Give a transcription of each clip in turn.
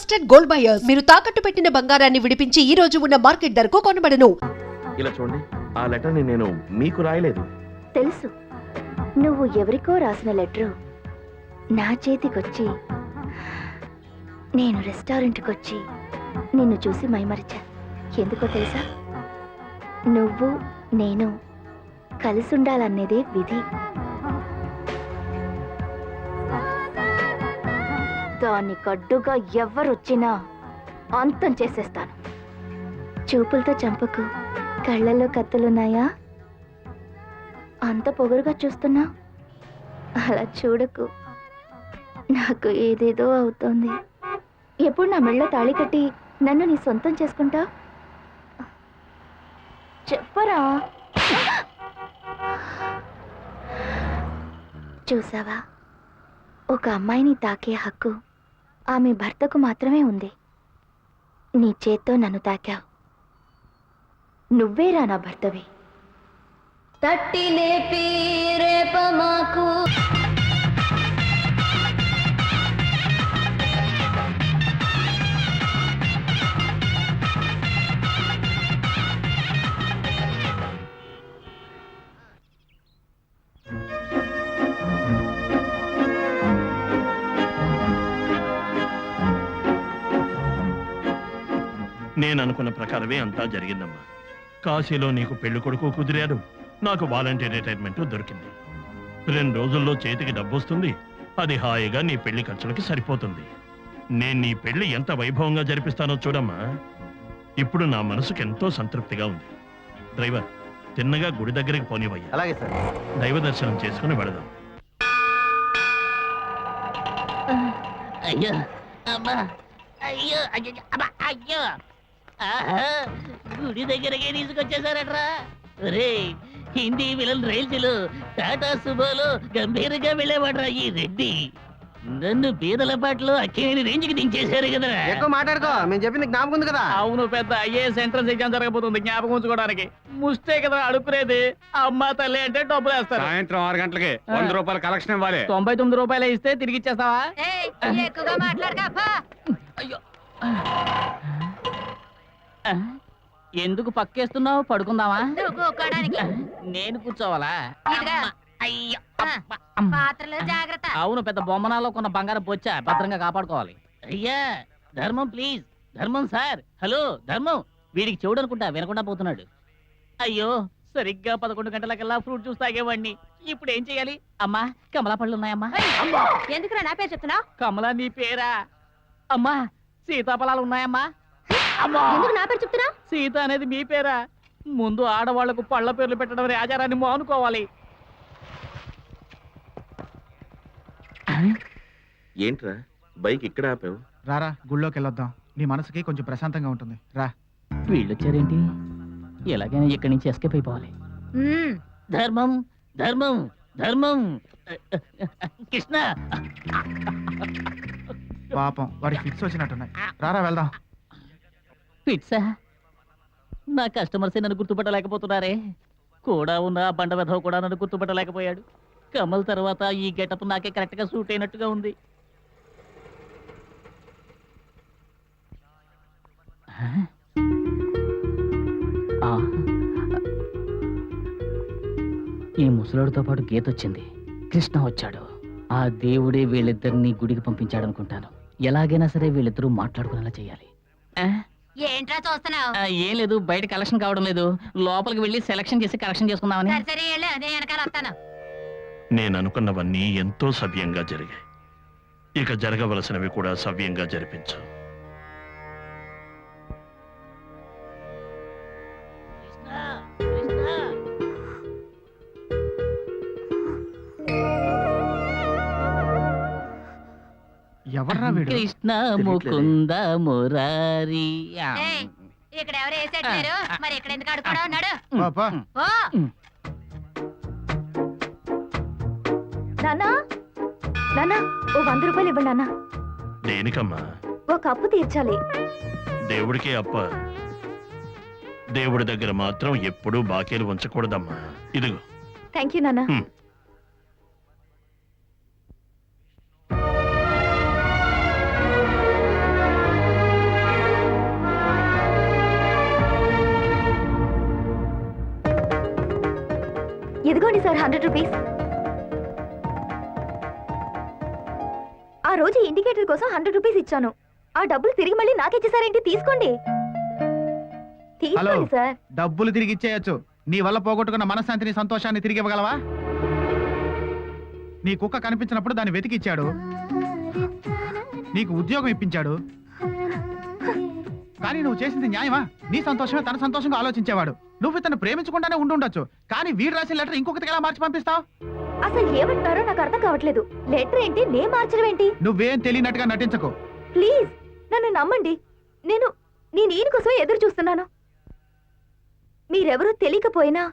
Trusted gold buyers మీరు తాకట్టు పెట్టిన బంగారాన్ని విడిపించి ఈ రోజు ఉన్న మార్కెట్ ధరకు కొనబడను. ఇలా చూడండి, ఆ లెటర్ని నేను మీకు రాయలేదు. తెలుసు, నువ్వు ఎవరికో రాసిన లెటరు నా చేతికొచ్చి నేను రెస్టారెంట్కి వచ్చి నిన్ను చూసి మైమరిచా. ఎందుకో తెలుసా? నువ్వు నేను కలిసి ఉండాలనేదే విధి. దాన్ని కడ్డుగా ఎవరొచ్చినా అంతం చేసేస్తాను. చూపులతో చంపకు, కళ్ళల్లో కత్తులున్నాయా? అంత పొగరుగా చూస్తున్నా? అలా చూడకు, నాకు ఏదేదో అవుతోంది. ఎప్పుడు నా మెళ్ళ తాళి కట్టి నన్ను నీ సొంతం చేసుకుంటా? చెప్పరా? చూసావా, ఒక అమ్మాయిని తాకే హక్కు ఆమె భర్తకు మాత్రమే ఉంది. నీ చేత్తో నన్ను తాకావు, నువ్వేరా నా భర్తవి. తట్టి లేపి రేప మాకు నేను అనుకున్న ప్రకారమే అంతా జరిగిందమ్మా. కాశీలో నీకు పెళ్లి కొడుకు కుదిరాడు, నాకు వాలంటీర్ రిటైర్మెంట్ దొరికింది. 2 రోజుల్లో చేతికి డబ్బు వస్తుంది, అది హాయిగా నీ పెళ్లి ఖర్చులకి సరిపోతుంది. నేను నీ పెళ్లి ఎంత వైభవంగా జరిపిస్తానో చూడమ్మా. ఇప్పుడు నా మనసుకు ఎంతో సంతృప్తిగా ఉంది. డ్రైవర్, తిన్నగా గుడి దగ్గరికి పోనివయ్యా. అలాగే సార్. దైవ దర్శనం చేసుకుని వెళదాం. అయ్యో అమ్మా, అయ్యో అయ్యో అమ్మా, అయ్యో. ఆహా, గుడి దగ్గరకే తీసుకొచ్చేసారట్రా. రే, హిందీ విలన్ రైల్స్లో టాటా సుమోలో గంభీరంగా వెళ్ళేవాడ్రా ఈ రెడ్డి. నన్ను బీదల పాటలో అక్కినేని రేంజ్కి దించేశారు కదరా. ఎక్కువ మాట్లాడుకో, మేము చెప్పింది జ్ఞాపకం ఉంది కదా. అవును, పెద్ద ఐఏఎస్ ఎంట్రన్స్ ఎగ్జామ్ జరగబోతుంది, జ్ఞాపకం ఉంచుకోవడానికి. ముస్తే కదా అడుక్కునేది. అమ్మ తల్లి అంటే డబ్బులు వేస్తారు. సాయంత్రం 6 గంటలకి 100 రూపాయల కలెక్షన్ ఇవ్వాలి. 99 రూపాయలు ఇస్తే తిరిగి ఇచ్చేస్తావా? ఎక్కువగా మాట్లాడకా. అయ్యో, ఎందుకు పక్కేస్తున్నావు? పడుకుందామా? నేను కూర్చోవాలా? అయ్యో, అబ్బా, అమ్మ. పాత్రలో జాగ్రత్త. అవును, పెద్ద బొమ్మనాలో కొన్న బంగారం బొచ్చా, భద్రంగా కాపాడుకోవాలి. అయ్యా ధర్మం ప్లీజ్, ధర్మం సార్. హలో ధర్మం, వీడికి చెవుడు అనుకుంటా, వినకుండా పోతున్నాడు. అయ్యో, సరిగ్గా 11 గంటలకల్లా ఫ్రూట్ జ్యూస్ తాగేవాడిని. ఇప్పుడు ఏం చేయాలి? అమ్మా, కమలా పళ్ళు ఉన్నాయమ్మా? ఎందుకురా నా పేరు చెప్తున్నావు? కమలా నీ పేరా? అమ్మా, సీతాఫలాలు ఉన్నాయమ్మా? ఎందుకు నా పేరు చెప్తున్నావు? సీత అనేది మీ పేరా? ముందు ఆడవాళ్లకు పళ్ళ పేర్లు పెట్టడం అనే ఆచారాన్ని మానుకోవాలి. ఏంట్రా బైక్ ఇక్కడ ఆపావు? రారా, గుళ్ళోకి వెళ్ళొద్దాం. నీ మనసుకి కొంచెం ప్రశాంతంగా ఉంటుంది. రా. వీళ్ళు వచ్చారేంటి? ఎలాగైనా ఇక్కడి నుంచి ఎస్కేప్ అయిపోవాలి. ధర్మం ధర్మం ధర్మం. కృష్ణ, పాపం, వాడికి ఫిక్స్ వచ్చినట్టున్నాయి. రారా వెళ్దాం. పిట్సా, నా కస్టమర్సే నన్ను గుర్తుపట్టలేకపోతున్నారే. కూడా ఉన్న ఆ బండ వెధవ కూడా నన్ను గుర్తుపట్టలేకపోయాడు. కమల్ తర్వాత ఈ గెటప్ నాకే కరెక్ట్ గా సూట్ అయినట్టుగా ఉంది. ఈ ముసలోడితో పాటు గీత వచ్చింది, కృష్ణ వచ్చాడు. ఆ దేవుడే వీళ్ళిద్దరిని గుడికి పంపించాడు అనుకుంటాను. ఎలాగైనా సరే వీళ్ళిద్దరూ మాట్లాడుకునేలా చేయాలి. ఏంట్రా చూస్తున్నావు? ఏం లేదు, బయట కలెక్షన్ కావడం లేదు. లోపలికి వెళ్ళి సెలక్షన్ చేసి కలెక్షన్ చేసుకుందామని. సరే వెళ్ళు, అదే వెనకాల వస్తాను. నేను అనుకున్నవన్నీ ఎంతో సవ్యంగా జరిగాయి. ఇక జరగవలసినవి కూడా సవ్యంగా జరిపించు. కృష్ణ, ఎవర్రా వీడు? కృష్ణ ముకుంద మురారి. ఇక్కడ ఎవరు వేసేట్లేరు, మరి ఇక్కడ ఎందుకు అడుకోవడం ఉన్నాడు? పాపా, ఓ నాన్నా, నాన్నా, ఓ 100 రూపాయలు ఇవ్వండి నాన్న. దేనికమ్మా? ఒక అప్పు తీర్చాలి. దేవుడికే అప్ప. దేవుడి దగ్గర మాత్రం ఎప్పుడూ బాకీలు ఉంచకూడదమ్మా. ఇదిగో. థ్యాంక్ యూ నాన్న. ఇదిగోండి సార్ 100 రూపీస్. ఆ రోజు ఇండికేటర్ కోసం 100 రూపీస్ ఇచ్చాను. ఆ డబ్బులు తిరిగి మళ్ళీ నాకిచ్చేసారేంటి? తీసుకోండి. తీసుకోండి సార్. డబ్బులు తిరిగి ఇచ్చేయచ్చు. నీ వల్ల పోగొట్టుకున్న మనశ్శాంతిని, సంతోషాన్ని తిరిగి ఇవ్వగలవా? నీ కుక్క కనిపించినప్పుడు దాన్ని వెతికిచ్చాడు, నీకు ఉద్యోగం ఇప్పించాడు. కానీ నువ్వు చేసింది న్యాయమా? నీ సంతోషమే తన సంతోషంగా ఆలోచించేవాడు. నువ్వు ఇతను ప్రేమించకుండానే ఉండుండొచ్చు, కానీ వీడు రాసిన లెటర్ ఇంకొకరికి ఎలా మార్చి పంపిస్తావు? అసలు ఏమంటారో నాకు అర్థం కావట్లేదు. లెటర్ ఏంటి, నే మార్చడం ఏంటి? నువ్వేం తెలియనట్టుగా నటించకు. ప్లీజ్ నన్ను నమ్మండి. నేను ఈయన కోసం ఎదురు చూస్తున్నాను. మీరెవరో తెలియకపోయినా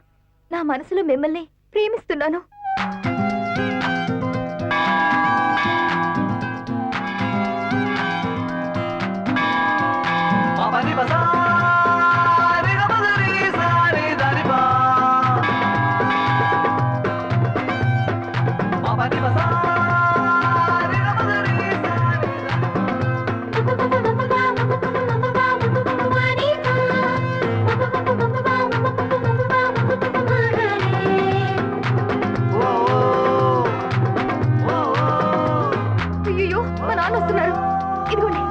నా మనసులో మిమ్మల్ని ప్రేమిస్తున్నాను. అయ్యో, మా నాన్న వస్తున్నారు. ఇదిగోండి.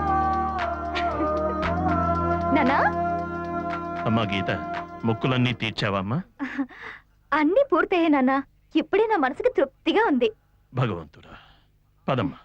నాన్నా, అమ్మా గీత, మొక్కులన్నీ తీర్చావమ్మా? అన్నీ పూర్తయ్యాయి నాన్న. ఇప్పుడే నా మనసుకి తృప్తిగా ఉంది. భగవంతుడా, పదమ్మా.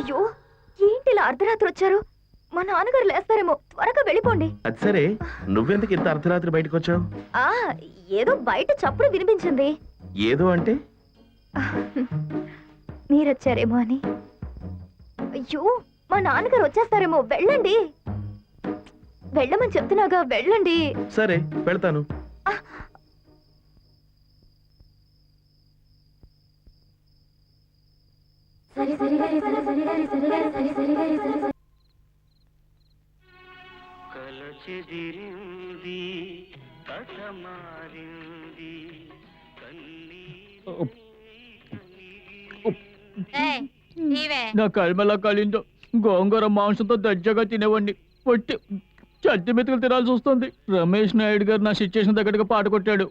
అయ్యో, ఏంటి ఇలా అర్ధరాత్రి వచ్చారు? మా నాన్నగారు లేస్తారేమో. త్వరగా వెళ్ళిపోండి. అది సరే, నువ్వెందుకు ఇంత అర్ధరాత్రి బయటకు వచ్చావు? ఆ ఏదో బయట చప్పుడు వినిపించింది. ఏదో అంటే? మీరొచ్చారేమో అని. అయ్యో, మా నాన్నగారు వచ్చేస్తారేమో. వెళ్ళండి. వెళ్ళమని చెప్తున్నాగా, వెళ్ళండి. సరే, వెళ్తాను. నా కల్మలా కాలిందో. గోంగూర మాంసంతో దర్జాగా తినేవాడిని. పొట్టి చట్టి మెతుకులు తినాల్సి వస్తుంది. రమేష్ నాయుడు గారు నా సిచ్యుయేషన్ దగ్గరగా పాట కొట్టాడు.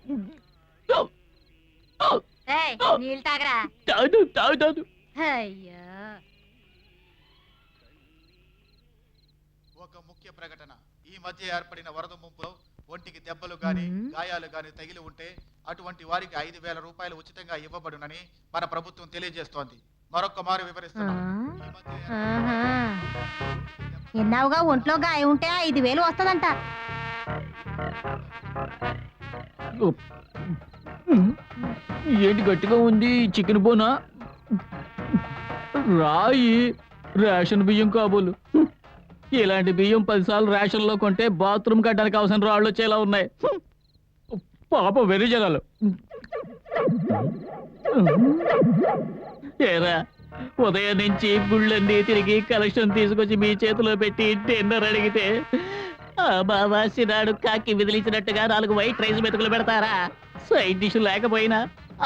తాగు తాగు తాగు. ఒక ముఖ్య ప్రకటన. ఈ మధ్య ఏర్పడిన వరద ముంపులో ఒంటికి దెబ్బలు గాని గాయాలు గాని తగిలి ఉంటే అటువంటి వారికి 5,000 రూపాయలు ఉచితంగా ఇవ్వబడునని మన ప్రభుత్వం తెలియజేస్తోంది. మరొక్క మారు వివరిస్తున్నాం. ఈ మధ్య ఎన్నావుగా ఒంట్లో గాయం ఉంటే 5,000 వస్తుందంట. ఏంటి గట్టిగా ఉంది? చికెన్ బోనా? రాయి రేషన్ బియ్యం కాబోలు. ఇలాంటి బియ్యం 10 సార్లు రేషన్లో కొంటే బాత్రూమ్ కట్టడానికి అవసరం రాళ్ళు వచ్చేలా ఉన్నాయి. పాప వెర్రి జనాలు. ఏరా, ఉదయం నుంచి గుళ్ళన్నీ తిరిగి కలెక్షన్ తీసుకొచ్చి మీ చేతిలో పెట్టి డిన్నర్ అడిగితే ఆ బాబాసి నాడు కాకి విదిలించినట్టుగా 4 వైట్ రైస్ మెతుకులు పెడతారా? సైడ్ డిష్ లేకపోయినా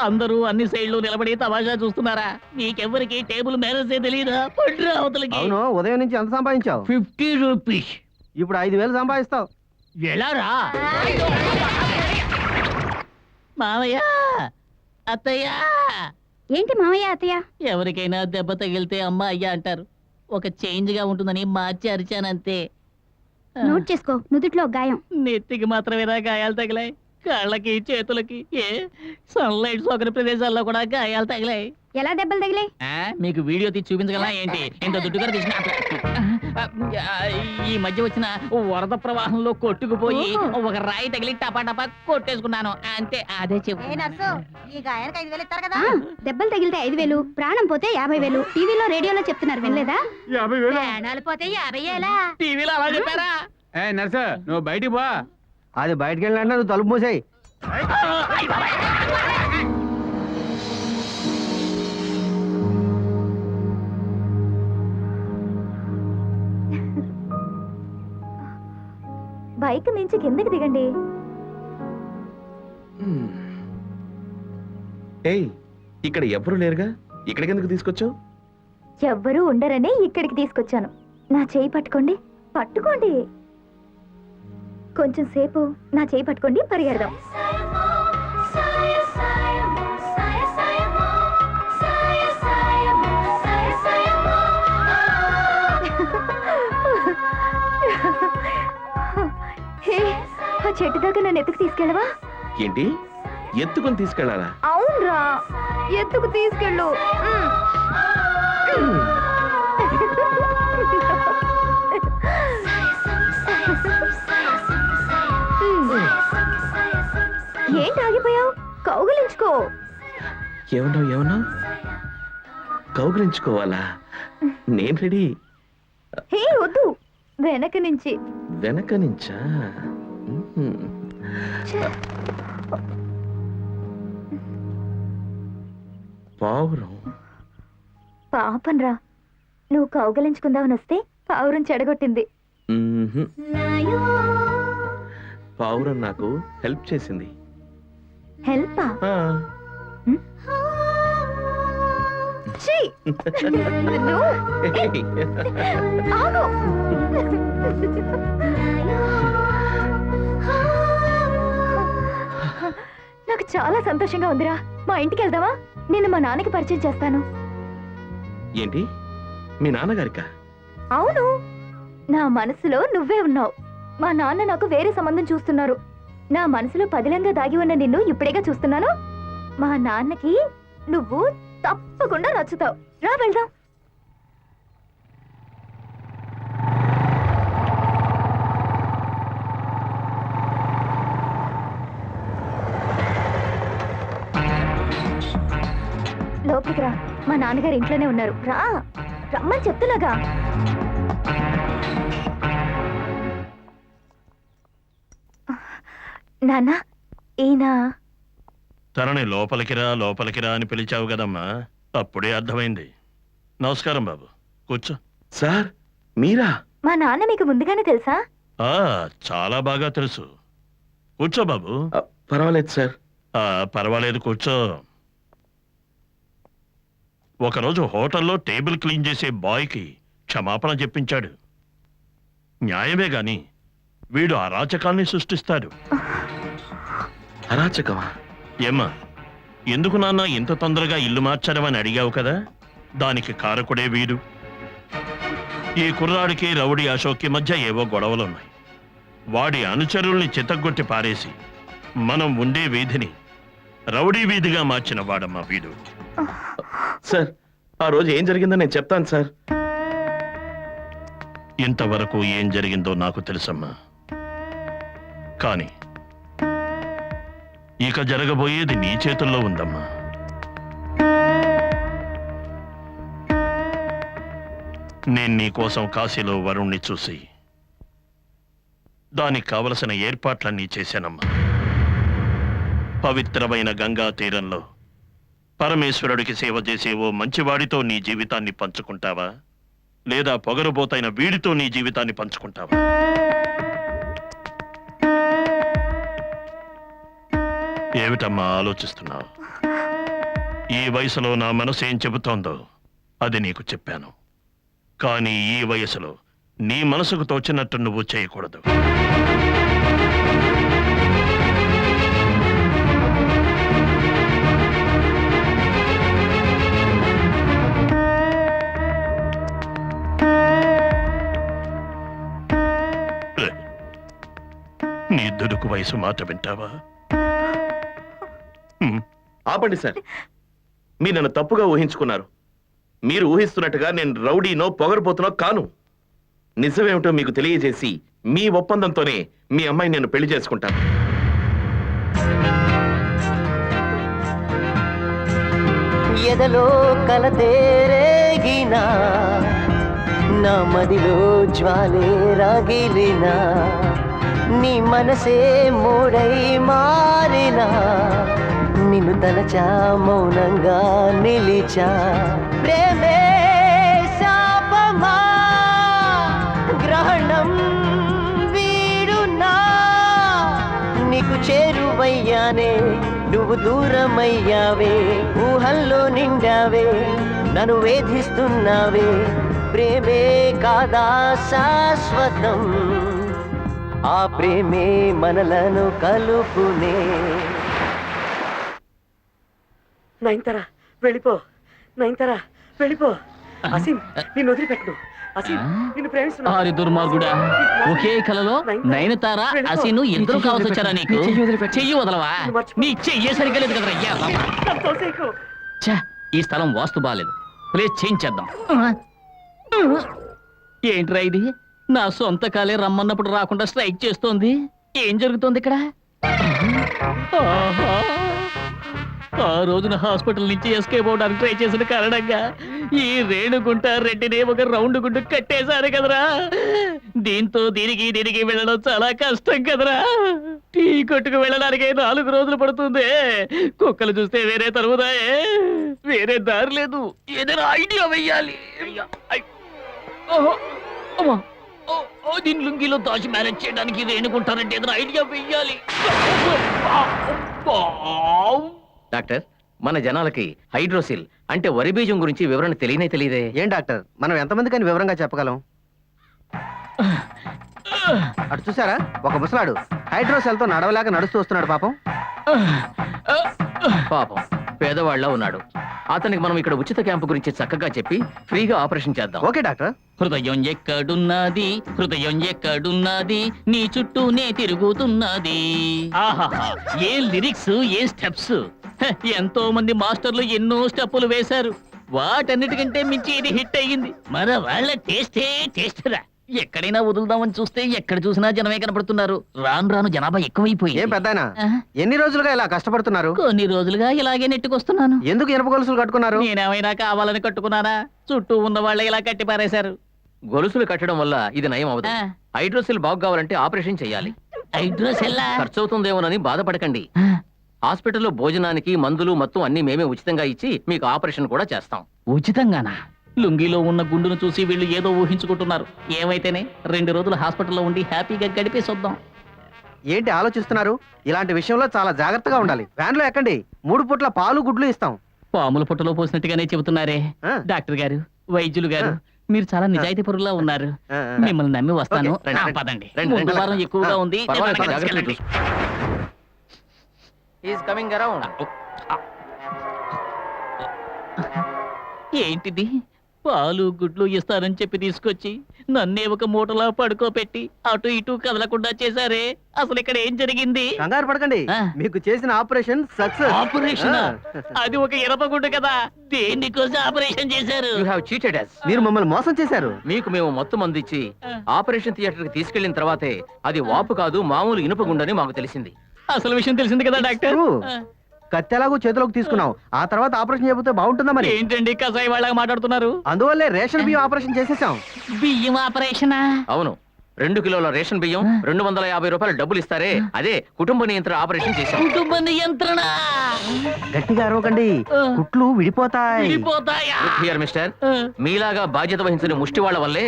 అందరూ అన్ని సైడ్లు నిలబడి తమాషా చూస్తున్నారా? నీకెవ్వరికి టేబుల్ మేనేజ్ తెలియదా? పడ్రా అవతలకి. అవును, ఉదయం నుంచి ఎంత సంపాదించావు? 50 రూపీస్. ఇప్పుడు 5,000 సంపాదిస్తావు. ఎలా రా మావయ్య? అత్తయ్య ఏంటి మామయ్య అత్తయ్య? ఎవరికైనా దెబ్బ తగిలితే అమ్మ అయ్యా అంటారు. ఒక చేంజ్ గా ఉంటుందని మార్చి అరిచానంతే. నోట్ చేసుకో, నుదుట్లో గాయం. నెత్తికి మాత్రమేనా గాయాలు తగిలాయి? కాళ్ళకి చేతులకి సన్లైట్ సోకని ప్రదేశాల్లో కూడా గాయాలు తగిలాయి. ఎలా దెబ్బలు తగిలే? మీకు వీడియో తీసి చూపించగలనా ఏంటి? ఇంత దుడ్డుగా తీసిన ఈ మధ్య వచ్చిన వరద ప్రవాహంలో కొట్టుకుపోయి ఒక రాయి తగిలి టపా టపా కొట్టేసుకున్నాను అంతే. అదే చెప్పు. ఈ గాయానికి 5,000 ఇస్తారు కదా? దెబ్బలు తగిలితే 5,000, ప్రాణం పోతే 50,000. టీవీలో రేడియోలో చెప్తున్నారు, వినలేదా? ప్రాణాలు పోతే 50,000. టీవీలో అలా చెప్పారా? నర్స నువ్వు బయటికి పో. అది బయటకు వెళ్ళినట్టు నువ్వు తలుపు మూసాయి. బైక్ నుంచి కిందకి దిగండి. ఏయ్, ఇక్కడ ఎవరు లేరుగా, ఇక్కడికి ఎందుకు తీసుకొచ్చావు? ఎవ్వరూ ఉండరని ఇక్కడికి తీసుకొచ్చాను. నా చేయి పట్టుకోండి. పట్టుకోండి, కొంచెం సేపు నా చేయి పట్టుకోండి, పరిగెడదాం. హే, ఆ చెట్టు దగ్గర నన్ను ఎత్తుకు తీసుకెళ్ళవా? ఏంటి, ఎత్తుకొని తీసుకెళ్లాలా? అవునరా, ఎత్తుకు తీసుకెళ్ళు. ఏంటి ఆగిపోయావు? కౌగిలించుకో. ఏమన్నావు? కౌగిలించుకోవాలా? నేను రెడీ. హే వద్దు, వెనక నుంచి. వెనక నుంచా? పావురం. పాపన్రా, నువ్వు కౌగిలించుకుందామని వస్తే పావురం చెడగొట్టింది. పావురం నాకు హెల్ప్ చేసింది. హెల్పా? ఆ. ఛీ! నువ్వు, ఆగు. నాకు చాలా సంతోషంగా ఉందిరా. మా ఇంటికి వెళ్దామా? నేను మా నాన్నకి పరిచయం చేస్తాను. ఏంటి, మీ నాన్నగారికా? అవును, నా మనసులో నువ్వే ఉన్నావు. మా నాన్న నాకు వేరే సంబంధం చూస్తున్నారు. నా మనసులో పదిలంగా దాగి ఉన్న నిన్ను ఇప్పుడేగా చూస్తున్నాను. మా నాన్నకి నువ్వు తప్పకుండా నచ్చుతావు. రా వెళ్దాం. లోపలికి రా, మా నాన్నగారు ఇంట్లోనే ఉన్నారు. రా, రమ్మని చెప్తున్నాగా. నాన్న, ఈయన తనని లోపలికి రా అని పిలిచావు కదమ్మా, అప్పుడే అర్థమైంది. నమస్కారం బాబు, కూర్చో. సార్, మీరా? మా నాన్న మీకు ముందుగానే తెలుసా? చాలా బాగా తెలుసు. కూర్చో బాబు. పర్వాలేదు సార్. పర్వాలేదు, కూర్చో. ఒకరోజు హోటల్లో టేబుల్ క్లీన్ చేసే బాయ్కి క్షమాపణ చెప్పించాడు. న్యాయమే గాని వీడు అరాచకాన్ని సృష్టిస్తాడు. అరాచకమా? ఏమ్మా, ఎందుకు నాన్న ఇంత తొందరగా ఇల్లు మార్చడమని అడిగావు కదా, దానికి కారకుడే వీడు. ఈ కుర్రాడికి రౌడీ అశోక్కి మధ్య ఏవో గొడవలున్నాయి. వాడి అనుచరుల్ని చితగ్గొట్టి పారేసి మనం ఉండే వీధిని రౌడీ వీధిగా మార్చిన వాడమ్మా వీడు. సార్, ఆ రోజు ఏం జరిగిందో నేను చెప్తాను సార్. ఇంతవరకు ఏం జరిగిందో నాకు తెలుసమ్మా, కానీ ఇక జరగబోయేది నీ చేతుల్లో ఉందమ్మా. నేను నీకోసం కాశీలో వరుణ్ణి చూసి దానికి కావలసిన ఏర్పాట్లన్నీ చేశానమ్మా. పవిత్రమైన గంగా తీరంలో పరమేశ్వరుడికి సేవ చేసే ఓ మంచివాడితో నీ జీవితాన్ని పంచుకుంటావా, లేదా పొగరుబోతైన వీడితో నీ జీవితాన్ని పంచుకుంటావా? ఏమిటమ్మా ఆలోచిస్తున్నావు? ఈ వయసులో నా మనసు ఏం చెబుతోందో అది నీకు చెప్పాను. కానీ ఈ వయసులో నీ మనసుకు తోచినట్టు నువ్వు చేయకూడదు. నీ దుడుకు వయసు మాట వింటావా? ఆపండి సార్, మీరు నన్ను తప్పుగా ఊహించుకున్నారు. మీరు ఊహిస్తున్నట్టుగా నేను రౌడీనో పొగరబోతునో కాను. నిజమేమిటో మీకు తెలియజేసి మీ ఒప్పందంతోనే మీ అమ్మాయి నేను పెళ్లి చేసుకుంటాను. ఎదలో కలతేరేగినా నా మదిలో జ్వాలే రాగిలినా నీ మనసే మూడై మారినా నిన్ను తలచా మౌనంగా నిలిచా ప్రేమే శాపమా గ్రహణం వీడునా నీకు చేరువయ్యానే నువ్వు దూరమయ్యావే ఊహల్లో నిండావే నన్ను వేధిస్తున్నావే ప్రేమే కాదా శాశ్వతం ఆ ప్రేమే మనలను కలుపునే నైన్తరా వెళ్ళిపో, నైన్తరా వెళ్ళిపో. అసీం నిన్ను వదిలిపెట్టను. అసీం నిన్ను ప్రేమిస్తున్నా. ఆరి దుర్మార్గుడా, ఒకే కలలో నయనతార అసీను ఇద్దరు కావాల్సి వచ్చారా నీకు? చెయ్యి వదలవా? నీ చెయ్యే సరిగ్గా లేదు కదరా అయ్యా. ఛ, ఈ స్థలం వాస్తు బాలేదు, ప్లేస్ చేంజ్ చేద్దాం. ఏంట్రా ఇది? నా సొంత కాలే రమ్మన్నప్పుడు రాకుండా స్ట్రైక్ చేస్తోంది. ఏం జరుగుతోంది ఇక్కడ? ఆహా! ఆ రోజున హాస్పిటల్ నుంచి ఎస్కేప్ అవడానికి ట్రై చేసిన కారణంగా ఈ రేణుగుంట రెడ్డిని ఒక రౌండ్ గుండు కట్టేశారు కదరా. దీంతో దీనికి వెళ్ళడం చాలా కష్టం కదరా. టీ కొట్టుకు వెళ్ళడానికి 4 రోజులు పడుతుంది. కుక్కలు చూస్తే వేరే తరువుదాయే, వేరే దారి లేదు. ఏదైనా ఐడియా వెయ్యాలి. దీని లుంగిలో దాచి మేనేజ్ చేయడానికి రేణుగుంటారంటే ఏదైనా ఐడియా వెయ్యాలి. డాక్టర్, మన జనాలకి హైడ్రోసిల్ అంటే వరి బీజం గురించి వివరణ తెలియదే. ఏం డాక్టర్, మనం ఎంతమందికని వివరంగా చెప్పగలం? అటు చూసారా, ఒక ముసలాడు హైడ్రోసెల్ తో నడవలేక నడుస్తూ వస్తున్నాడు. పాపం పేదవాళ్ళ ఉన్నాడు. అతనికి మనం ఇక్కడ ఉచిత క్యాంపు గురించి చక్కగా చెప్పి ఫ్రీగా ఆపరేషన్ చేద్దాం. Okay doctor. హృదయం ఎక్కడున్నది, హృదయం ఎక్కడున్నది, నీ చుట్టూనే తిరుగుతున్నది. ఆహాహా, ఏ లిరిక్స్, ఏ స్టెప్స్! ఎంతో మంది మాస్టర్లు ఎన్నో స్టెప్పులు వేశారు. వాటన్నిటికంటే మించి ఇది హిట్ అయ్యింది. మన వాళ్ళ టేస్టే టేస్ట్ రా. ఎక్కడైనా వదులుదామని చూస్తే ఎక్కడ చూసినా జనమే కనపడుతున్నారు. రాను రాను జనాభా ఎక్కువైపోయి. ఏం పెద్దాయనా, ఎన్ని రోజులుగా ఇలా కష్టపడుతున్నారు? కొన్ని రోజులుగా ఇలాగే నెట్టుకొస్తున్నాను. ఎందుకు ఇనుప గొలుసులు కట్టుకున్నారు? నేనేమైనా కావాలని కట్టుకున్నానా? చుట్టూ ఉన్న వాళ్ళే ఇలా కట్టి పారేశారు. గొలుసులు కట్టడం వల్ల ఇది నయం అవదు. హైడ్రోసిల్ బాగు కావాలంటే ఆపరేషన్ చేయాలి. హైడ్రోసెల్లా ఖర్చు అవుతుందేమోనని బాధపడకండి. హాస్పిటల్లో భోజనానికి మందులు మొత్తం అన్ని మేమే ఉచితంగా ఇచ్చి మీకు ఆపరేషన్ కూడా చేస్తాం. ఉచితంగానా? లుంగిలో ఉన్న గుండును చూసి వీళ్ళు ఏదో ఊహించుకుంటున్నారు. ఏమైతేనే 2 రోజులు హాస్పిటల్లో ఉండి హ్యాపీగా గడిపేసొద్దాం. ఏంటి ఆలోచిస్తున్నారు? ఇలాంటి విషయంలో చాలా జాగ్రత్తగా ఉండాలి. వ్యాన్లో ఎక్కండి, 3 పూట్ల పాలు గుడ్లు ఇస్తాం. పాముల పుట్టలో పోసినట్టుగానే చెబుతున్నారే. డాక్టర్ గారు, వైద్యులు గారు, మీరు చాలా నిజాయితీ పరులా ఉన్నారు. మిమ్మల్ని నమ్మి వస్తాను. పదండి, ముందు వారం ఎక్కువగా ఉంది. ఏంటిది? పాలు గుడ్లు ఇస్తారని చెప్పి తీసుకొచ్చి నన్నే ఒక మూటలా పడుకోపెట్టి అటు ఇటు కదలకుండా చేశారే. అసలు ఇక్కడ ఏం జరిగింది? కంగారు పడకండి, మీకు చేసిన ఆపరేషన్ సక్సెస్. ఆపరేషన్? అది ఒక ఇరపగుడ్డు కదా. దేనికోసం ఆపరేషన్ చేశారు? You have cheated us. మీరు మమ్మల్ని మోసం చేశారు. మీకు మేము మొత్తం అందించి ఆపరేషన్ థియేటర్ కి తీసుకెళ్లిన తర్వాతే అది వాపు కాదు, మామూలు ఇనుప గుండని మాకు తెలిసింది. అసలు విషయం తెలిసింది కదా డాక్టర్. కత్తెలాగూ చేతిలోకి తీసుకున్నాం. ఆ తర్వాత ఆపరేషన్ చేయబోతే బాగుంటుందా మరి? ఏంటండి కసాయి వాళ్ళగా మాట్లాడుతున్నారు? అందువల్లే రేషన్ బియ్యం ఆపరేషన్ చేసేసాం. బియ్యం ఆపరేషనా? అవును, 2 కిలోల రేషన్ బియ్యం 250 రూపాయలు డబ్బులు ఇస్తారే, అదే కుటుంబ నియంత్రణ ఆపరేషన్ చేశాం. కుటుంబ నియంత్రణ? గట్టిగా అరవకండి, కుట్లు విడిపోతాయి. విడిపోతాయా? హియర్ మిస్టర్, మీలాగా బాధ్యత వహించిన ముష్టి వాళ్ళ వల్లే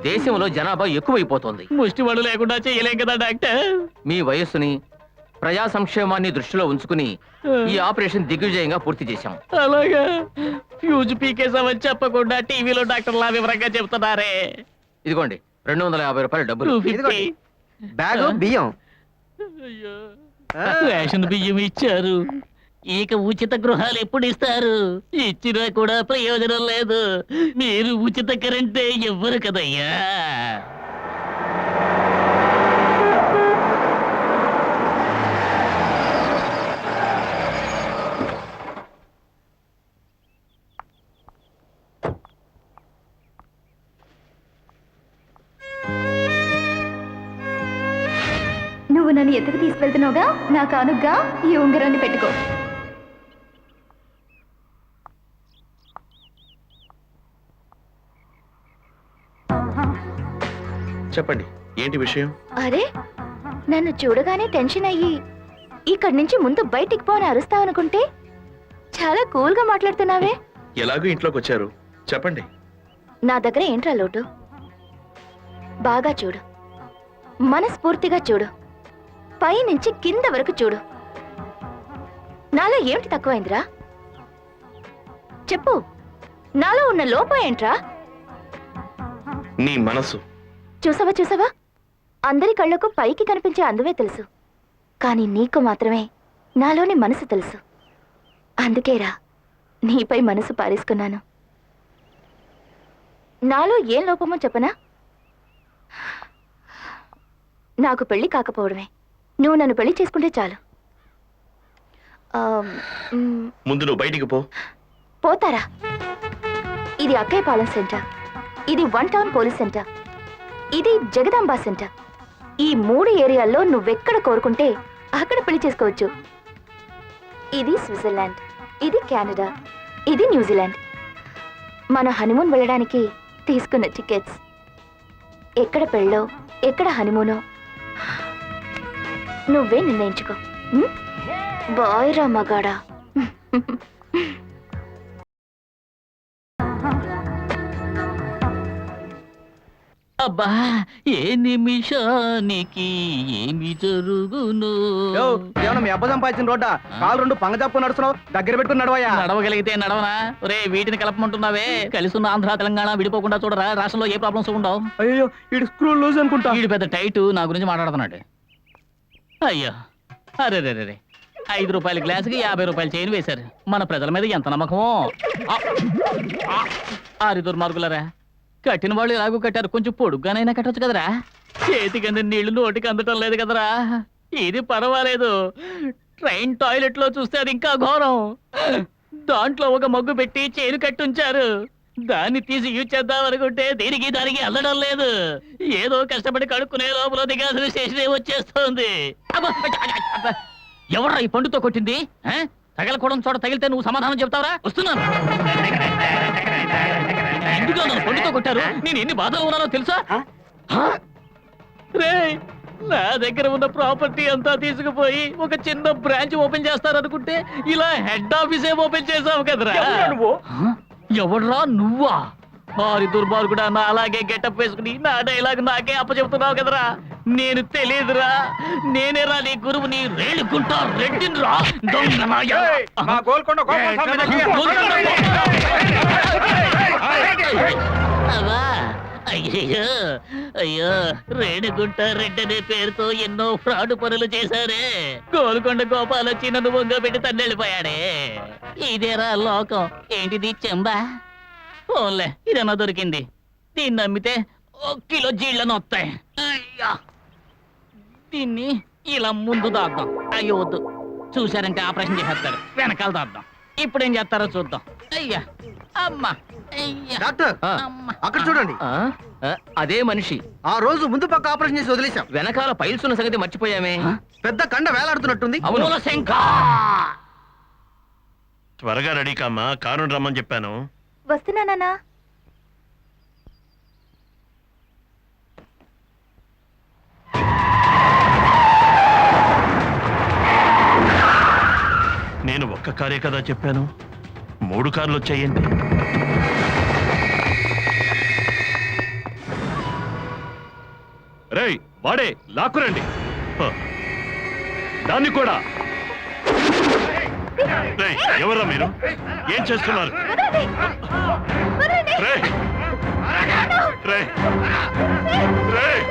దేశంలో జనాభా ఎక్కువైపోతుంది. ముష్టి వాళ్ళు లేకుండా చేయలేం కదా డాక్టర్. మీ వయస్సుని, ప్రజా సంక్షేమాన్ని దృష్టిలో ఉంచుకుని ఈ ఆపరేషన్ దిగ్విజయంగా పూర్తి చేశాం. అలాగా? ఫ్యూజ్ పీకేసామని చెప్పకుండా టీవీలో డాక్టర్లా వివరంగా చెప్తున్నారే. ఇదిగోండి 250 రూపాయల డబ్బులు. 250. బ్యాగ్ బియ్యం. అయ్యో, రేషన్ బియ్యం ఇచ్చారు. ఇక ఉచిత గృహాలు ఎప్పుడు ఇస్తారు? ఇచ్చినా కూడా ప్రయోజనం లేదు. మీరు ఉచిత కరెంటే ఇవ్వరు కదయ్యా. నువ్వు నన్ను ఎత్తుకు తీసుకెళ్తున్నావుగా నా కానుగ్గా ఈ ఉంగరాన్ని పెట్టుకో. చెప్పండి, ఏంటి విషయం? అరే, నన్ను చూడగానే టెన్షన్ అయ్యి ఇక్కడి నుంచి ముందు బయటికి పోని అరుస్తావనుకుంటే చాలా కూల్గా మాట్లాడుతున్నావే. ఎలాగో ఇంట్లోకి వచ్చారు, చెప్పండి. నా దగ్గర ఏంట్రా లోటు? బాగా చూడు, మనస్ఫూర్తిగా చూడు, పై నుంచి కింద వరకు చూడు. నాలో ఏమిటి తక్కువైందిరా? చెప్పు, నాలో ఉన్న లోపం ఏంట్రా? నీ మనసు. చూసావా చూసావా, అందరి కళ్ళకు పైకి కనిపించే అందువే తెలుసు, కానీ నీకు మాత్రమే నాలోని మనసు తెలుసు. అందుకేరా నీపై మనసు పారేసుకున్నాను. నాలో ఏం లోపమో చెప్పనా? నాకు పెళ్లి కాకపోవడమే. నువ్వు నన్ను పెళ్లి చేసుకుంటే చాలు. ముందు నువ్వు బయటికి పో. పోతారా? ఇది అక్కయ్యపాలెం సెంటర్, ఇది 1 టౌన్ పోలీస్ సెంటర్, ఇది జగదాంబ సెంటర్. ఈ 3 ఏరియాల్లో నువ్వెక్కడ కోరుకుంటే అక్కడ పెళ్లి చేసుకోవచ్చు. ఇది స్విట్జర్లాండ్, ఇది కెనడా, ఇది న్యూజిలాండ్. మన హనీమూన్ వెళ్ళడానికి తీసుకున్న టికెట్స్. ఎక్కడ పెళ్ళో ఎక్కడ హనీమూనో నువ్వే నిర్ణయించుకో. బాయ్ రా మగాడా. అబ్బా, ఏ నిమిషానికి ఏమి జరుగును? ఏమన్నా మీ అబ్బ సంపాదించిన రోడ్డా? కాలు 2 పంగజాపు నడుస్తున్నావు, దగ్గర పెట్టుకుని నడవయ్యా. నడవగలిగితే నడవనా? రే, వీటిని కలపమంటున్నావే. కలిసిన ఆంధ్ర తెలంగాణ విడిపోకుండా చూడరా. రాష్ట్రంలో ఏ ప్రాబ్లమ్స్ ఉండవు. అయ్యో, ఇటు స్క్రూ లూజ్ అనుకుంటా. వీడు పెద్ద టైట్ నా గురించి మాట్లాడుతున్నాడు. అయ్యో, అరే రే రే, 5 రూపాయల గ్లాసుకి 50 రూపాయలు చైన్ వేశారు. మన ప్రజల మీద ఎంత నమ్మకమో. ఆరి దుర్మార్గులరా, కట్టిన వాళ్ళు ఎలాగో కట్టారు, కొంచెం పొడుగ్గానైనా కట్టొచ్చు కదరా. చేతికి అందిన నీళ్లు నోటికి అందటం లేదు కదరా. ఇది పర్వాలేదు, ట్రైన్ టాయిలెట్ లో చూస్తే అది ఇంకా ఘోరం. దాంట్లో ఒక మగ్గు పెట్టి చైన్ కట్టుంచారు. దాన్ని తీసి యూజ్ చేద్దాం అనుకుంటే దానికి అల్లడం లేదు. ఏదో కష్టపడి కడుక్కునే లోపల దిగాల్సిన స్టేషన్ వచ్చేస్తోంది. ఎవరా ఈ పండుతో కొట్టింది? తగలకూడని చోట తగిలితే నువ్వు సమాధానం చెప్తావరా? వస్తున్నాను. ఎందుకు నన్ను పండుతో కొట్టారు? నేను ఎన్ని బాధలు ఉన్నానో తెలుసా? రే, నా దగ్గర ఉన్న ప్రాపర్టీ అంతా తీసుకుపోయి ఒక చిన్న బ్రాంచ్ ఓపెన్ చేస్తారనుకుంటే ఇలా హెడ్ ఆఫీసే ఓపెన్ చేసావు కదరా. ఎవడ్రా నువ్వా? ఆరి దుర్మార్గుడా, నా అలాగే గెటప్ వేసుకుని నా డైలాగ్ నాకే అప్పచెప్తున్నావు కదరా. నేను తెలియదురా, నేనేరా నీ గురువుని, రేణుకుంటా రెడ్డిని రా. అయ్యో అయ్యో, రేణుగుంట రెడ్డి అనే పేరుతో ఎన్నో ఫ్రాడ్ పనులు చేశారే. గోల్కొండ గోపాల్ వచ్చి నన్ను బొంగ పెట్టి తన్నెళ్ళిపోయాడే. ఇదేరా లోకం. ఏంటిది చెంబా? ఓన్లే, ఇదన్నా దొరికింది. దీన్ని నమ్మితే 1 కిలో జీళ్ళను వస్తాయి. అయ్యా, దీన్ని ఇలా ముందు దాద్దాం. అయ్యో వద్దు, చూశారంటే ఆపరేషన్ చేసేస్తారు. వెనకాల దాద్దాం. ఇప్పుడేం చేస్తారో చూద్దాం. అయ్యా, అమ్మా, అయ్యా. డాక్టర్, అక్కడ చూడండి. అదే మనిషి. ఆ రోజు ముందు పక్క ఆపరేషన్ చేసి వదిలేశాం. వెనకాల పైల్స్ ఉన్న సంగతి మర్చిపోయామే. పెద్ద కండ వేలాడుతున్నట్టుంది. అవును. త్వరగా రెడీ కామ్మా, కారు రమ్మని చెప్పాను. వస్తున్నానా? నేను ఒక్క కారే కదా చెప్పాను, 3 కార్లు వచ్చాయండి. రేయ్, వాడే లాక్కురండి. దాన్ని కూడా. రేయ్, ఎవరా మీరు? ఏం చేస్తున్నారు? రేయ్, రేయ్, రేయ్.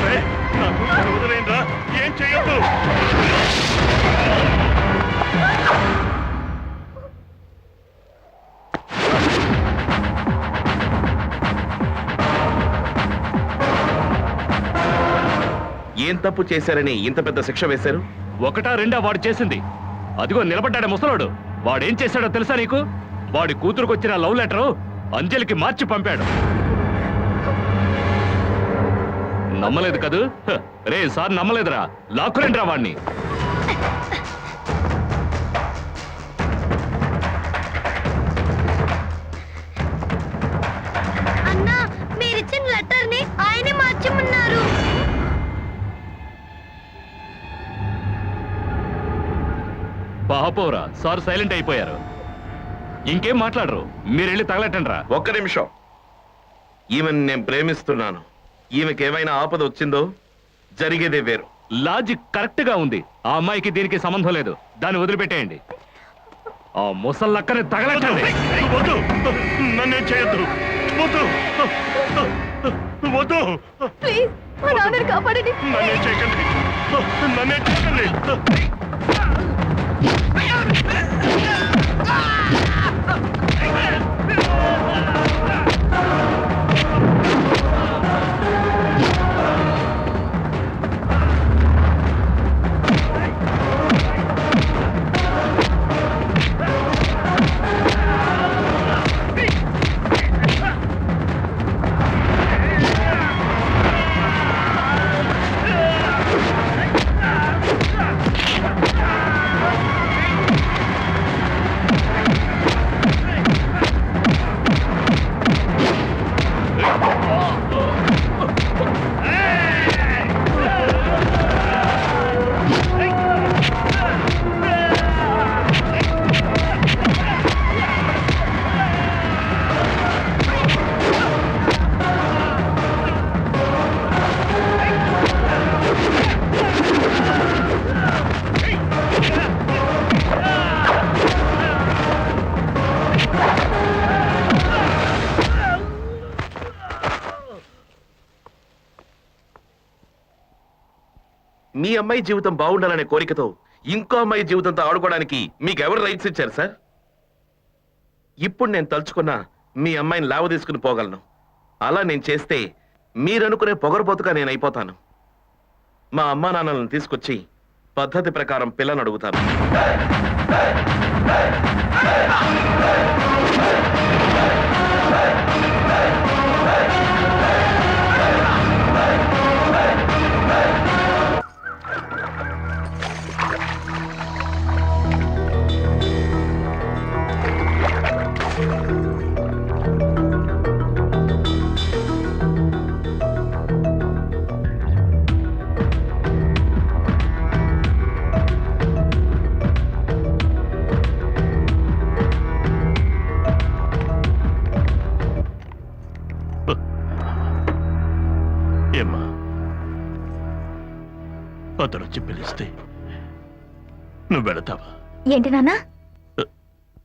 రేయ్, నా కూతురు వదిలేయండిరా. ఏం చెయ్యొద్దు. ఏం తప్పు చేశారని ఇంత పెద్ద శిక్ష వేశారు? 1, 2 వాడు చేసింది. అదిగో నిలబడ్డాడు ముసలోడు. వాడేం చేశాడో తెలుసా నీకు? వాడి కూతురుకొచ్చిన లవ్ లెటరు అంజలికి మార్చి పంపాడు. నమ్మలేదు కదూ రే సార్ నమ్మలేదురా లాక్కురండి రా వాడిని అన్నా మీరిచ్చిన లెటర్ ని ఆయనే మార్చమన్నారు. పాపోరా సార్ సైలెంట్ అయిపోయారు ఇంకేం మాట్లాడరు మీరు వెళ్ళి తగలటండి రా ఒక్క నిమిషం. ఈమెను నేను ప్రేమిస్తున్నాను. ఈమెకి ఏమైనా ఆపద వచ్చిందో జరిగేదే వేరు. లాజిక్ కరెక్ట్ గా ఉంది. ఆ అమ్మాయికి దీనికి సంబంధం లేదు. దాన్ని వదిలిపెట్టేయండి. ఆ ముసల్లక్కని తగలటండి. వద్దు, నన్నేం చేయొద్దు. వద్దు, వద్దు, ప్లీజ్ మా నాన్నని కాపాడండి. నన్నేం చేయకండి. నన్నేం చేయకండి. మీ అమ్మాయి జీవితం బాగుండాలనే కోరికతో ఇంకో అమ్మాయి జీవితంతో ఆడుకోవడానికి మీకు ఎవరు రైట్స్ ఇచ్చారు సార్? ఇప్పుడు నేను తలుచుకున్నా మీ అమ్మాయిని లావ తీసుకుని పోగలను. అలా నేను చేస్తే మీరనుకునే పొగరబోతుగా నేను అయిపోతాను. మా అమ్మా నాన్నలను తీసుకొచ్చి పద్ధతి ప్రకారం పిల్లని అడుగుతాను. ఏమ్మా, అతను వచ్చి పిలిస్తే నువ్వు వెళతావా? ఏంటి నాన్న?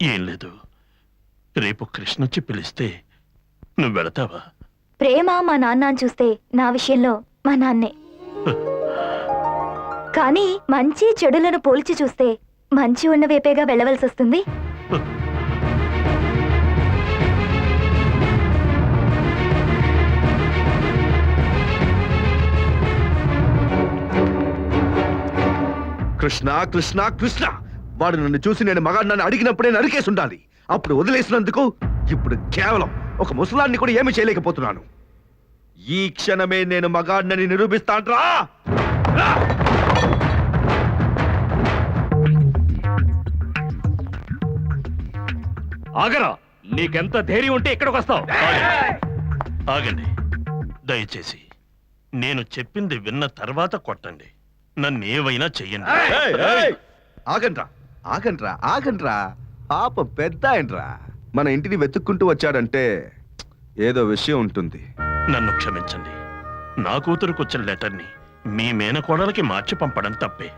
ఏం లేదు, రేపు కృష్ణ వచ్చి పిలిస్తే నువ్వు వెళతావా? ప్రేమ మా నాన్న అని చూస్తే నా విషయంలో మా నాన్నే. కానీ మంచి చెడులను పోల్చి చూస్తే మంచి ఉన్న వైపేగా వెళ్ళవలసి వస్తుంది. కృష్ణ కృష్ణ కృష్ణ వాడు నన్ను చూసి నేను మగాడిని అడిగినప్పుడే నరికేసి ఉండాలి. అప్పుడు వదిలేసినందుకు ఇప్పుడు కేవలం ఒక ముసలాన్ని కూడా ఏమీ చేయలేకపోతున్నాను. ఈ క్షణమే నేను మగాడిని నిరూపిస్తాంట్రా. ఆగరా, నీకెంత ధైర్యం ఉంటే ఇక్కడికి వస్తావు? ఆగండి, దయచేసి నేను చెప్పింది విన్న తర్వాత కొట్టండి. నన్ను ఏవైనా చెయ్యండి. ఆగండ్రా ఆగండ్రా ఆగండ్రా. పాప పెద్ద ఆయనరా, మన ఇంటిని వెతుక్కుంటూ వచ్చాడంటే ఏదో విషయం ఉంటుంది. నన్ను క్షమించండి. నా కూతురుకు వచ్చిన లెటర్ని మీ మేనకోడలకి మార్చి పంపడం తప్పే.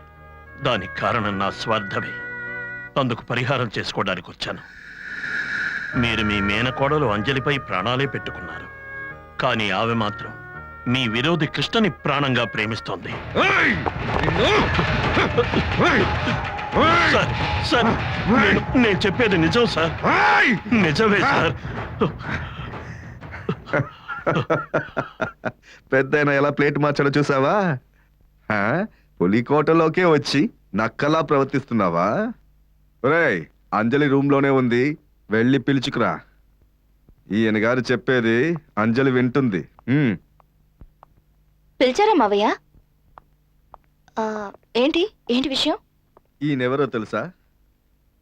దానికి కారణం నా స్వార్థమే. అందుకు పరిహారం చేసుకోవడానికి వచ్చాను. మీరు మీ మేనకోడలు అంజలిపై ప్రాణాలే పెట్టుకున్నారు. కానీ ఆమె మాత్రం మీ విరోధి కృష్ణని ప్రాణంగా ప్రేమిస్తోంది. సార్, సార్, నేను చెప్పేది నిజం సార్. నిజమే సార్. పెద్దయినా ఎలా ప్లేట్ మార్చాడో చూసావా? పులికోటలోకే వచ్చి నక్కలా ప్రవర్తిస్తున్నావా? ఒరేయ్, అంజలి రూమ్ లోనే ఉంది, వెళ్ళి పిలుచుకురా. ఈయన గారు చెప్పేది అంజలి వింటుంది. పిలిచారా మావయ్య? ఏంటి ఏంటి విషయం? ఈయనెవరో తెలుసా?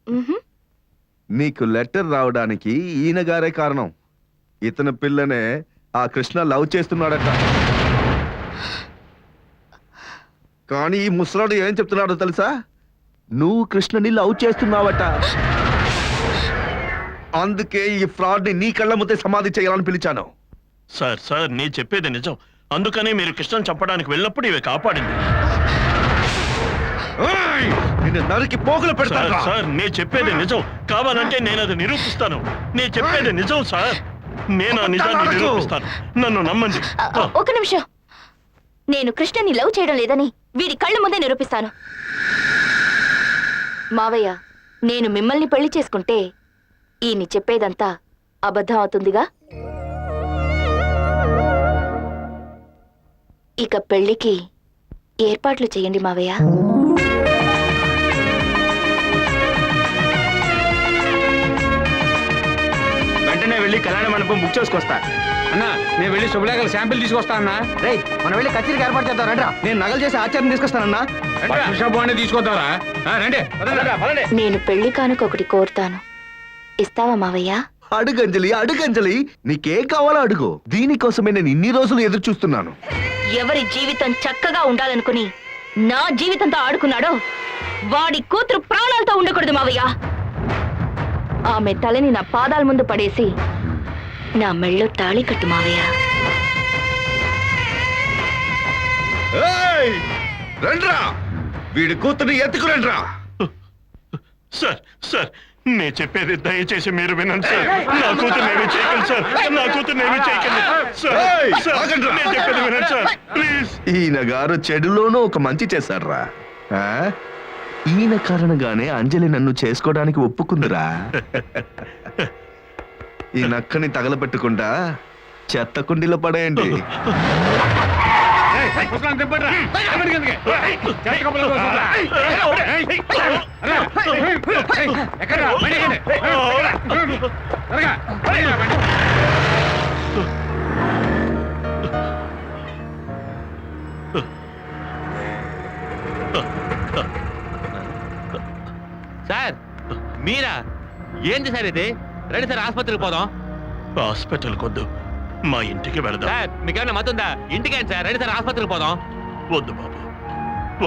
మ్హూ. నీకు లెటర్ రావడానికి ఈయన గారే కారణం. ఇతని పిల్లనే ఆ కృష్ణ లవ్ చేస్తున్నాడట. కానీ ఈ ముసలాడు ఏం చెప్తున్నాడో తెలుసా? నువ్వు కృష్ణని లవ్ చేస్తున్నావట. అందుకే ఈ ఫ్రాడ్ ని నీ కళ్ళ ముందే సమాధి చేయాలని పిలిచాను. సార్ సార్ నీ చెప్పేది నిజం. అందుకనే మీరు కృష్ణను చంపడానికి వెళ్ళినప్పుడు ఇవి కాపాడింది. ఏయ్! నిన్ను నరికి పోగులు సార్ పెడతాను. సార్ నే చెప్పేది నిజం. కావాలంటే నేను అది నిరూపిస్తాను. నే చెప్పేది నిజం సార్. నేను ఆ నిజాన్ని నిరూపిస్తాను. నన్ను నమ్మండి. ఒక నిమిషం. నేను కృష్ణని లవ్ చేయడం లేదని వీడి కళ్ళ ముందే నిరూపిస్తాను. మావయ్య, నేను మిమ్మల్ని పెళ్లి చేసుకుంటే ఈయన చెప్పేదంతా అబద్ధం అవుతుందిగా. ఇక పెళ్లికి ఏర్పాట్లు చేయండి మావయ్య. వెంటనే వెళ్ళి కళ్యాణ మండపం బుక్ చేసుకొస్తా. అన్నా నేను వెళ్ళి శుభలేఖల శాంపిల్ తీసుకొస్తా అన్నా. రేయ్, మనం వెళ్ళి కచేరీకి ఏర్పాటు చేద్దాం రండి. నేను నగలు చేసి ఆచార్యం తీసుకొస్తానన్నా. బాగానే తీసుకొద్దారా? రండి నేను పెళ్లి కానుక ఒకటి కోరుతాను. ఇస్తావా మావయ్య? అడుగంజలి, అడుగంజలి, నీకేం కావాలో అడుగు. దీనికోసమే నేను ఇన్ని రోజులు ఎదురు చూస్తున్నాను. ఎవరి జీవితం చక్కగా ఉండాలనుకుని నా జీవితంతో ఆడుకున్నాడో వాడి కూతురు ప్రాణాలతో ఉండకూడదు మావయ్య. ఆమె తలని నా పాదాల ముందు పడేసి నా మెళ్ళో తాళి కట్టు మావయ్య. ఏయ్! రండ్రా, వీడి కూతుర్ని ఎత్తుకురండ్రా. సార్ సార్ నే చెప్పేది దయచేసి మీరు వినండి సార్. నా కూతురు ఏమీ చేయకండి సార్. నా కూతురు ఏమీ చేయకండి సార్. ఏయ్! సార్, ఆగండ్రా. నేను చెప్పేది వినండి సార్ ప్లీజ్. ఈయన గారు చెడులోనూ ఒక మంచి చేశాడ్రా. ఆ? ఈయన కారణంగానే అంజలి నన్ను చేసుకోవడానికి ఒప్పుకుందిరా. ఈ నక్కని తగలబెట్టకుండా చెత్త కుండీలో పడేయండి. సార్ మీరా? ఏంది సార్ ఇది? రండి సార్ ఆసుపత్రికి పోదాం. హాస్పిటల్ కొద్దు, మా ఇంటికి వెళదాం. సార్ మీకేమైనా మతుందా? ఇంటికేంటి సార్? రండి సార్ ఆసుపత్రికి పోదాం. వద్దు బాబు,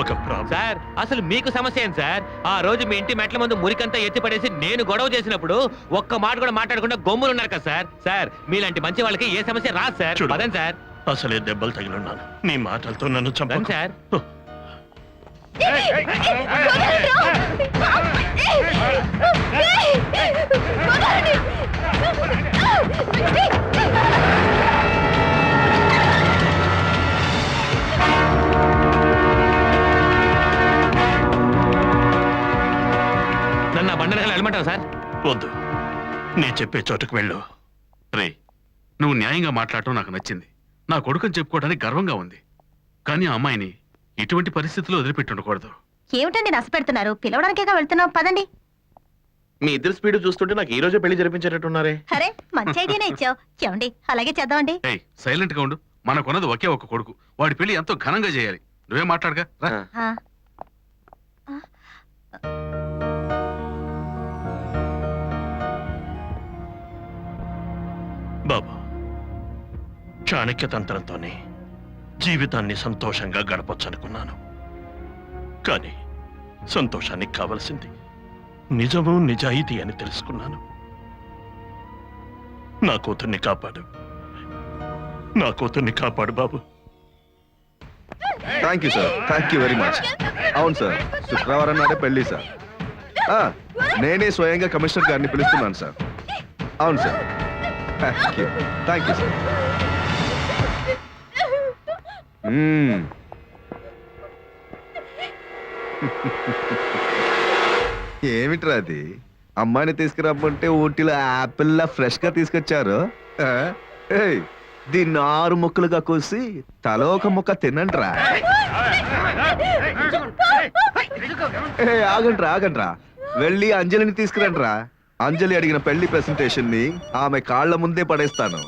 ఒక ప్రాబ్లం. సార్ అసలు మీకు సమస్య ఏంటి సార్? ఆ రోజు మీ ఇంటి మెట్ల ముందు మురికంతా ఎత్తి పడేసి నేను గొడవ చేసినప్పుడు ఒక్క మాట కూడా మాట్లాడకుండా గమ్ములు ఉన్నారు కదా సార్. సార్ మీలాంటి మంచి వాళ్ళకి ఏ సమస్య రాదు సార్. చూడు. పదండి సార్. అసలే దెబ్బలు తగిలున్నాను. నీ మాటలతో నన్ను రండి చంపండి సార్. నన్ను ఆ బండనగలు వెళ్ళమంటావు సార్? వద్దు, నీ చెప్పే చోటుకు వెళ్ళు. రే, నువ్వు న్యాయంగా మాట్లాడటం నాకు నచ్చింది. నా కొడుకుని చెప్పుకోవడానికి గర్వంగా ఉంది. కానీ ఆ అమ్మాయిని ఇటువంటి పరిస్థితుల్లో వదిలిపెట్టి ఉండకూడదు. ఏమిటండి నష్టపెడుతున్నారు? పిలవడానికేగా వెళ్తున్నాం, పదండి. మీ ఇద్దరు స్పీడ్ చూస్తుంటే నాకు ఈ రోజే పెళ్లి జరిపించేటట్టున్నారే. అరే మంచి ఐడియానే ఇచ్చావు. చెవండి అలాగే చేద్దామండి. ఏయ్, సైలెంట్ గా ఉండు. మనకున్నది ఒకే ఒక కొడుకు. వాడి పెళ్లి ఎంతో ఘనంగా చేయాలి. నువ్వే మాట్లాడగా రా. ఆ. బాబు, చాణక్యతంత్రంతోనే జీవితాన్ని సంతోషంగా గడపొచ్చనుకున్నాను. కానీ సంతోషానికి కావలసింది నిజము, నిజాయితీ అని తెలుసుకున్నాను. నా కూతుర్ని కాపాడు, నా కూతుర్ని కాపాడు బాబు. Thank you sir, thank you very much. అవును సార్, శుక్రవారం నాడే పెళ్లి సార్. నేనే స్వయంగా కమిషనర్ గారిని పిలుస్తున్నాను సార్. అవును సార్, థ్యాంక్ యూ సార్. ఏమిట్రా అది? అమ్మాయిని తీసుకురమ్మంటే ఊటీలో యాపిల్లా ఫ్రెష్ గా తీసుకొచ్చారు. ఏయ్, దీన్ని 6 ముక్కలుగా కోసి తల ఒక ముక్క తినండ్రా. ఆగండ్రా, వెళ్ళి అంజలిని తీసుకురండ్రా. అంజలి అడిగిన పెళ్లి ప్రెసెంటేషన్ ని ఆమె కాళ్ల ముందే పడేస్తాను.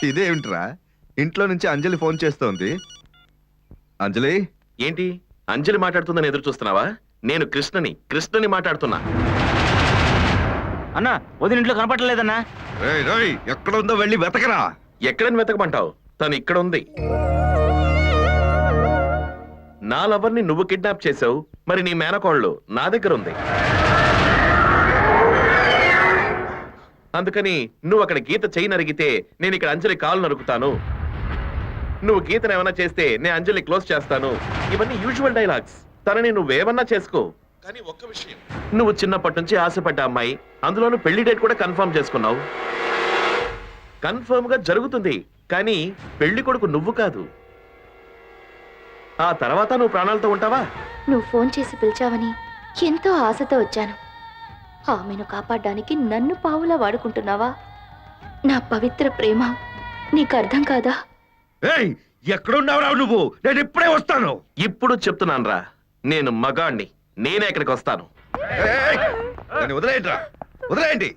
ఇదేమిట్రా, ఇంట్లో నుంచి అంజలి ఫోన్ చేస్తోంది. అంజలి, ఏంటి అంజలి మాట్లాడుతుందని ఎదురు చూస్తున్నావా? నేను కృష్ణని మాట్లాడుతున్నా. అన్నా వదిన ఇంట్లో కనపడలేదన్నా. రేయ్ రేయ్, ఎక్కడ ఉందో వెళ్ళి వెతకరా. ఎక్కడని వెతకమంటావు? తను ఇక్కడ ఉంది. నా లవర్ని నువ్వు కిడ్నాప్ చేసావు, మరి నీ మేనకోళ్ళు నా దగ్గర ఉంది. అందుకని నువ్వు అక్కడ గీత చెయ్యి నరిగితే నేను ఇక్కడ అంజలి కాలు నరుకుతాను. నువ్వు గీతను ఏమన్నా చేస్తే నేను అంజలి క్లోజ్ చేస్తాను. ఇవన్నీ యూజువల్ డైలాగ్స్. తనని నువ్వేమన్నా చేసుకో, కానీ ఒక్క విషయం, నువ్వు చిన్నప్పటి నుంచి ఆశపడ్డ అమ్మాయి, అందులోనూ పెళ్లి డేట్ కూడా కన్ఫర్మ్ చేసుకున్నావు. కన్ఫర్మ్ గా జరుగుతుంది, కానీ పెళ్లి కొడుకు నువ్వు కాదు. ఆ తర్వాత నువ్వు ప్రాణాలతో ఉంటావా? నువ్వు ఫోన్ చేసి పిలిచావని ఎంతో ఆశతో వచ్చాను. ఆమెను కాపాడడానికి నన్ను పావులా వాడుకుంటున్నావా? నా పవిత్ర ప్రేమ నీకు అర్థం కాదా? ఏయ్, ఎక్కడున్నావురా నువ్వు? నేను ఇప్పుడే వస్తాను. ఇప్పుడు చెప్తున్నాను రా, నేను మగాణ్ణి, నేనే ఇక్కడికి వస్తాను. ఏయ్, నన్ను వదిలేయండిరా, వదిలేయండి.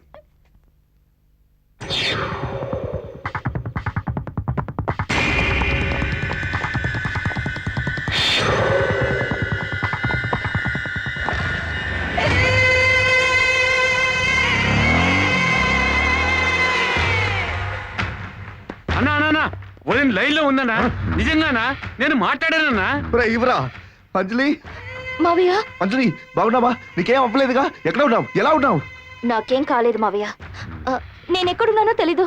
అన్నా అన్నా అన్నా, వదిన లైన్ లో ఉందన్నా. నిజంగానా? నేను మాట్లాడానన్నా. ఒరేయ్, ఇవ్వరా. అంజలి, మావయ్య, అంజలి, బాగున్నావా? నీకేం అవ్వలేదుగా? ఎక్కడ ఉన్నావు? ఎలా ఉన్నావు? నాకేం కాలేదు మావయ్య. నేనెక్కడున్నానో తెలీదు.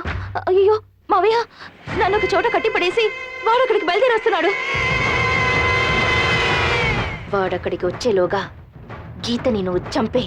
అయ్యో మావయ్య, నన్ను ఒక చోట కట్టిపడేసి వాడు అక్కడికి బయలుదేరి వస్తున్నాడు. వాడక్కడికి వచ్చేలోగా గీతని నువ్వు చంపే.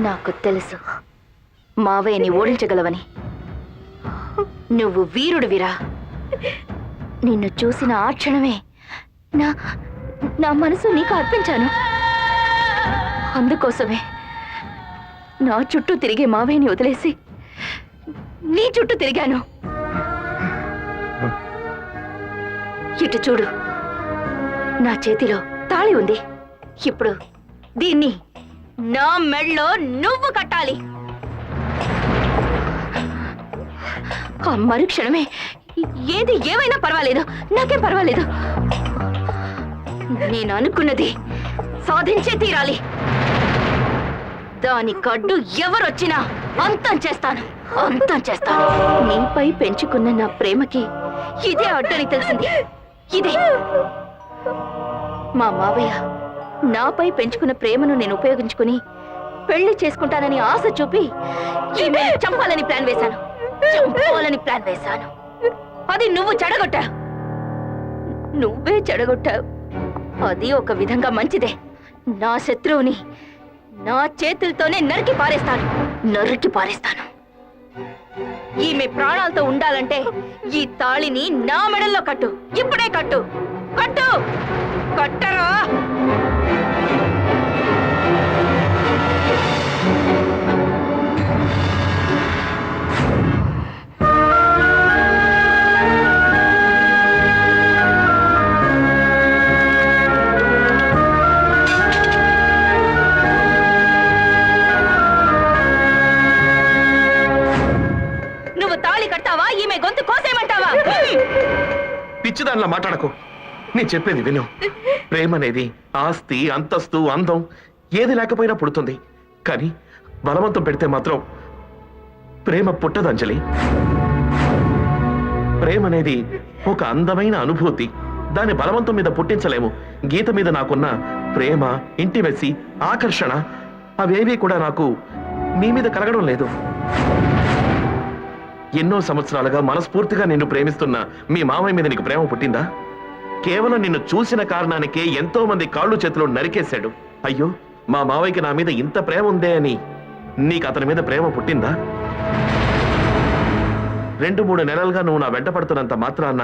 నాకు తెలుసు మావయ్యని ఓడించగలవని. నువ్వు వీరుడివిరా. నిన్ను చూసిన ఆ క్షణమే నా నా మనసు నీకు అర్పించాను. అందుకోసమే నా చుట్టూ తిరిగే మావయ్యని వదిలేసి నీ చుట్టూ తిరిగాను. ఇటు చూడు, నా చేతిలో తాళి ఉంది. ఇప్పుడు దీన్ని నా మెడలో నువ్వు కట్టాలి. ఆ మరుక్షణమే ఏది ఏమైనా పర్వాలేదు, నాకేం పర్వాలేదు. నేను అనుకున్నది సాధించే తీరాలి. దాని కడ్డు ఎవరొచ్చినా అంతం చేస్తాను, అంతం చేస్తాను. నీపై పెంచుకున్న నా ప్రేమకి ఇదే అడ్డని తెలిసింది. ఇదే మా మావయ్య నాపై పెంచుకున్న ప్రేమను నేను ఉపయోగించుకుని పెళ్లి చేసుకుంటానని ఆశ చూపి ఈమె చంపాలని ప్లాన్ వేశాను, చంపాలని ప్లాన్ వేశాను. అది నువ్వు చెడగొట్టావు, నువ్వే చెడగొట్టావు. అది ఒక విధంగా మంచిదే. నా శత్రువుని నా చేతులతోనే నరికి పారేస్తాను, నరికి పారేస్తాను. ఈమె ప్రాణాలతో ఉండాలంటే ఈ తాళిని నా మెడల్లో కట్టు, ఇప్పుడే కట్టు, కట్టు, కట్టరా. నువ్వు తాళి కట్టావా, ఈమె గొంతు కోసేయమంటావా? పిచ్చిదానిలా మాట్లాడకు. నేను చెప్పేది విను. ప్రేమ అనేది ఆస్తి, అంతస్తు, అందం ఏది లేకపోయినా పుడుతుంది. కానీ బలవంతం పెడితే మాత్రం ప్రేమ పుట్టదు అంజలి. ప్రేమ అనేది ఒక అందమైన అనుభూతి. దాన్ని బలవంతం మీద పుట్టించలేము. గీత మీద నాకున్న ప్రేమ, ఇంటిమెసి, ఆకర్షణ అవేవీ కూడా నాకు నీ మీద కలగడం లేదు. ఎన్నో సంవత్సరాలుగా మనస్ఫూర్తిగా నిన్ను ప్రేమిస్తున్న మీ మామయ్య మీద నీకు ప్రేమ పుట్టిందా? కేవలం నిన్ను చూసిన కారణానికే ఎంతో మంది కాళ్ళు చేతులు నరికేశాడు. అయ్యో, మా మావయ్యకి నా మీద ఇంత ప్రేమ ఉందే అని నీకు అతని మీద ప్రేమ పుట్టిందా? 2-3 నెలలుగా నువ్వు నా వెంట పడుతున్నంత మాత్రాన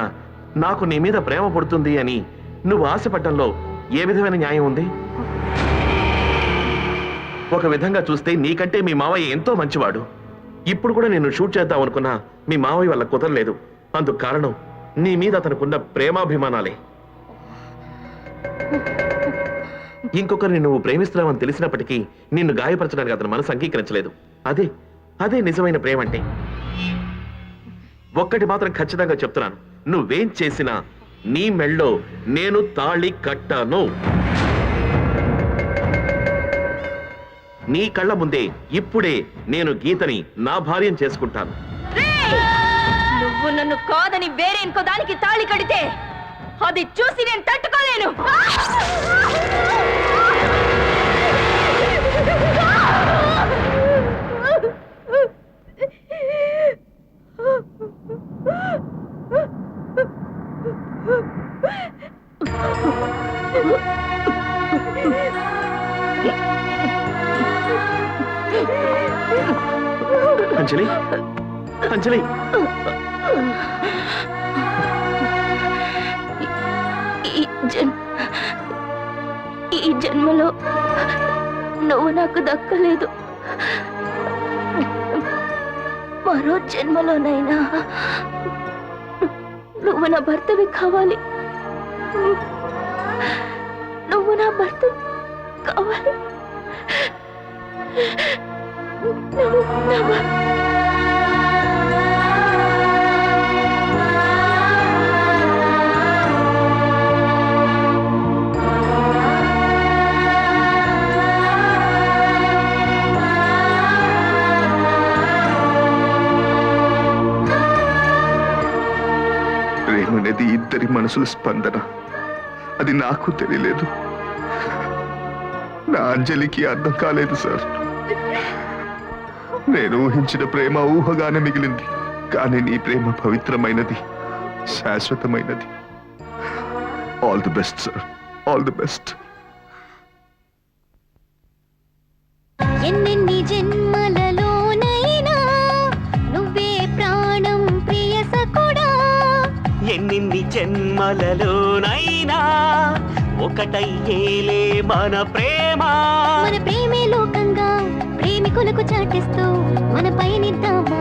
నాకు నీ మీద ప్రేమ పుడుతుంది అని నువ్వు ఆశపడ్డంలో ఏ విధమైన న్యాయం ఉంది? ఒక విధంగా చూస్తే నీకంటే మీ మావయ్య ఎంతో మంచివాడు. ఇప్పుడు కూడా నేను షూట్ చేద్దాం అనుకున్నా మీ మావయ్య వల్ల కుదరలేదు. అందుకు కారణం నీ మీద అతనుకున్న ప్రేమాభిమానాలే. ఇంకొకరిని నువ్వు ప్రేమిస్తున్నావని తెలిసినప్పటికీ నిన్ను గాయపరచడానికి అతని మనసు అంగీకరించలేదు. అదే నిజమైన ప్రేమ అంటే. ఒక్కటి మాత్రం ఖచ్చితంగా చెప్తున్నాను, నువ్వేం చేసినా నీ మెళ్ళో నేను తాళి కట్టాను. నీ కళ్ళ ముందే ఇప్పుడే నేను గీతని నా భార్యను చేసుకుంటాను. నువ్వు నన్ను కాదని వేరే ఇంకో దానికి తాళి కడితే అది చూసి నేను తట్టుకోలేను. అంజలి, అంజలి, ఈ జన్మలో నువ్వు నాకు దక్కలేదు. మరో జన్మలోనైనా నువ్వు నా భర్తవి కావాలి. నువ్వు నా భర్త కావాలి. ప్రేమ అనేది ఇద్దరి మనసుల స్పందన. అది నాకు తెలియలేదు, నా అంజలికి అర్థం కాలేదు సార్. నేను ఊహించిన ప్రేమ ఊహగానే మిగిలింది. కానీ నీ ప్రేమ పవిత్రమైనది, శాశ్వతమైనది. All the best sir, all the best. జన్మలలోనైనా ఒకటయ్యేలే మన ప్రేమ. మన ప్రేమే లోకంగా ప్రేమికులకు చాటిస్తూ మన పయనిద్దామా